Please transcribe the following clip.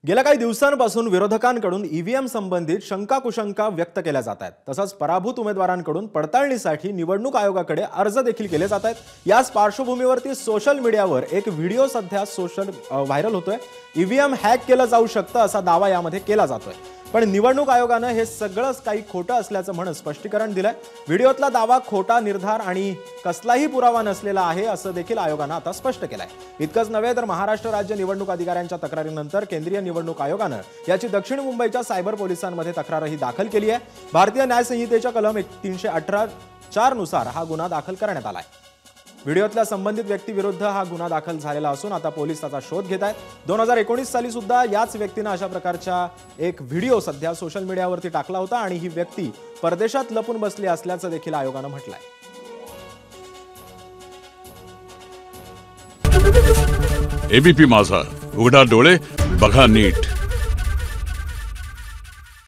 गेल्या काही दिवसांपासून विरोधकांकडून ईव्हीएम संबंधित शंका कुशंका व्यक्त केल्या जात आहेत। तसंच पराभूत उमेदवारांकडून पडताळणीसाठी निवडणूक आयोगाकडे अर्ज देखील केले जात आहेत। याच पार्श्वभूमीवरती सोशल मीडियावर एक व्हिडिओ सध्या व्हायरल होतोय। ईव्हीएम हॅक केलं जाऊ शकतं असा दावा यामध्ये केला जातोय, पण निवडणूक आयोगानं हे सगळंच काही खोटं असल्याचं म्हणत स्पष्टीकरण दिलंय। व्हिडिओतला दावा खोटा, निर्धार आणि कसलाही पुरावा नसलेला आहे असं देखील आयोगानं आता स्पष्ट केलंय। इतकंच नव्हे तर महाराष्ट्र राज्य निवडणूक अधिकाऱ्यांच्या तक्रारीनंतर केंद्रीय निवडणूक आयोगानं याची दक्षिण मुंबईच्या सायबर पोलिसांमध्ये तक्रारही दाखल केली आहे। भारतीय न्याय संहितेच्या कलम 318(4) नुसार हा गुन्हा दाखल करण्यात आलाय। व्हिडिओतल्या संबंधित व्यक्तीविरुद्ध हा गुन्हा दाखल झालेला असून आता पोलीस त्याचा शोध घेत आहेत। 2019 साली सुद्धा याच व्यक्तीनं अशा प्रकारचा एक व्हिडिओ सध्या सोशल मीडियावरती टाकला होता आणि ही व्यक्ती परदेशात लपून बसली असल्याचं देखील आयोगानं म्हटलंय। एबीपी माझा, उघडा डोळे बघा नीट।